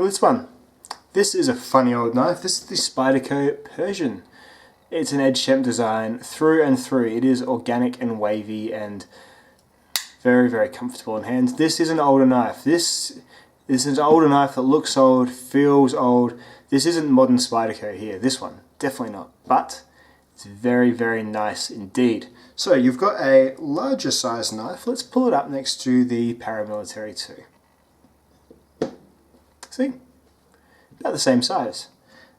with this one. This is a funny old knife. This is the Spyderco Persian. It's an Ed Schempp design through and through. It is organic and wavy and very, very comfortable in hands. This is an older knife. This is an older knife that looks old, feels old. This isn't modern Spyderco here. This one, definitely not. But it's very, very nice indeed. So you've got a larger size knife. Let's pull it up next to the Paramilitary 2. See? About the same size.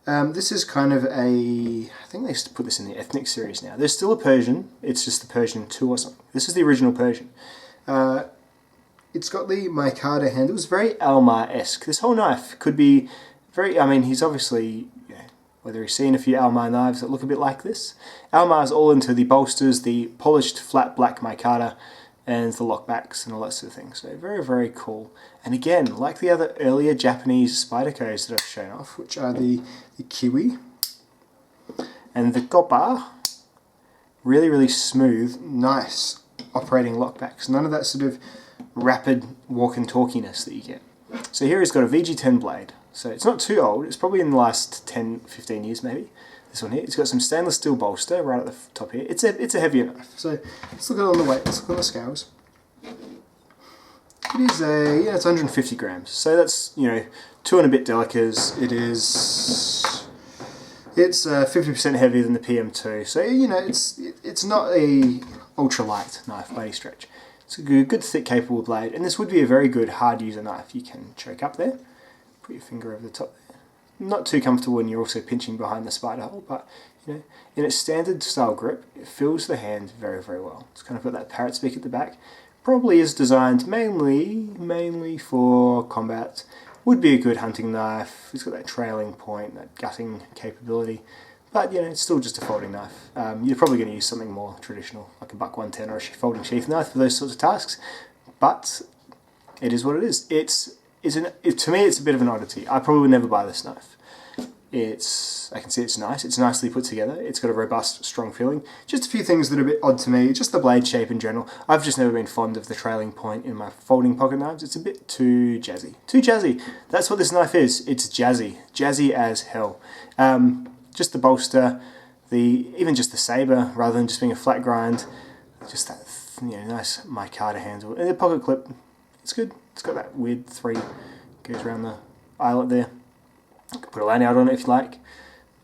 This is kind of a, I think they used to put this in the Ethnic series now. There's still a Persian, it's just the Persian 2 or something. This is the original Persian. It's got the micarta handles, very Almar-esque. This whole knife could be very, I mean, he's obviously, whether he's seen a few Almar knives that look a bit like this. Almar's all into the bolsters, the polished flat black micarta, and the lockbacks and all that sort of thing. So very, very cool. And again, like the other earlier Japanese Spydercos that I've shown off, which are the Kiwi and the Goppa, really, really smooth, nice operating lockbacks. None of that sort of rapid walk and talkiness that you get. So here he's got a VG10 blade. So it's not too old, it's probably in the last 10, 15 years maybe. This one here, it's got some stainless steel bolster right at the top here. It's a heavier knife. So let's look at it on the weight, let's look on the scales. It is it's 150 grams. So that's, 2 and a bit delicas. It's 50% heavier than the PM2. So, it's not a ultra light knife by any stretch. It's a good thick, capable blade. And this would be a very good hard user knife. You can choke up there, put your finger over the top there. Not too comfortable when you're also pinching behind the spider hole, but in its standard style grip, it fills the hand very, very well. It's kind of got that parrot's beak at the back. Probably is designed mainly for combat. Would be a good hunting knife. It's got that trailing point, that gutting capability. But it's still just a folding knife. You're probably going to use something more traditional, like a Buck 110 or a folding sheath knife for those sorts of tasks. But it is what it is. To me, it's a bit of an oddity. I probably would never buy this knife. I can see it's nice. It's nicely put together. It's got a robust, strong feeling. Just a few things that are a bit odd to me. Just the blade shape in general. I've just never been fond of the trailing point in my folding pocket knives. It's a bit too jazzy. Too jazzy. That's what this knife is. It's jazzy. Jazzy as hell. Just the bolster, even just the saber, rather than just being a flat grind. Just that nice micarta handle. And the pocket clip, it's good. It's got that weird 3 goes around the eyelet there. You can put a lanyard on it if you like.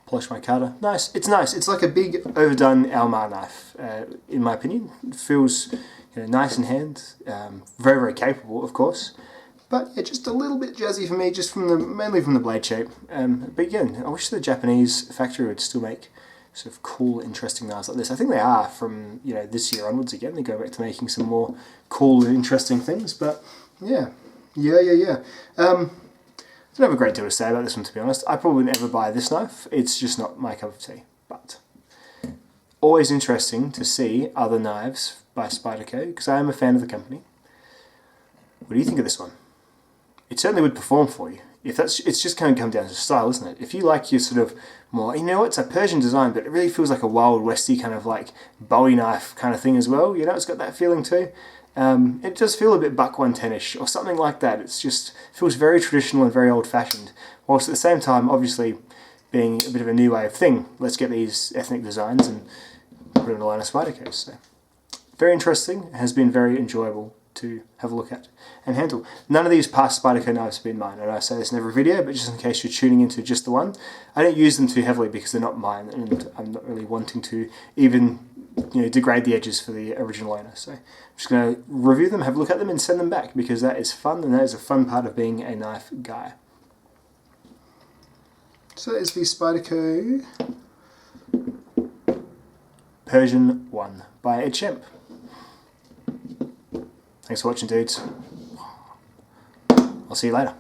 Polish micarta. Nice. It's nice. It's like a big overdone Almar knife, in my opinion. It feels nice in hand. Very, very capable, of course. But just a little bit jazzy for me, just mainly from the blade shape. But again, I wish the Japanese factory would still make sort of cool, interesting knives like this. I think they are from this year onwards again. They go back to making some more cool and interesting things. But yeah. I don't have a great deal to say about this one, to be honest. I probably wouldn't ever buy this knife. It's just not my cup of tea. But always interesting to see other knives by Spyderco, because I am a fan of the company. What do you think of this one? It certainly would perform for you. It's just kind of come down to style, isn't it? If you like your sort of more, it's a Persian design, but it really feels like a Wild Westy kind of like Bowie knife kind of thing as well. It's got that feeling too. It does feel a bit Buck 110-ish or something like that. It feels very traditional and very old-fashioned, whilst at the same time, obviously, being a bit of a new wave thing. Let's get these ethnic designs and put it in a line of Spydercos. So, very interesting. It has been very enjoyable to have a look at and handle. None of these past Spyderco knives have been mine, and I say this in every video, but just in case you're tuning into just the one, I don't use them too heavily because they're not mine, and I'm not really wanting to even degrade the edges for the original owner. So I'm just going to review them, have a look at them, and send them back because that is fun, and that is a fun part of being a knife guy. So that is the Spyderco Persian 1 by Ed Schempp. Thanks for watching, dudes. I'll see you later.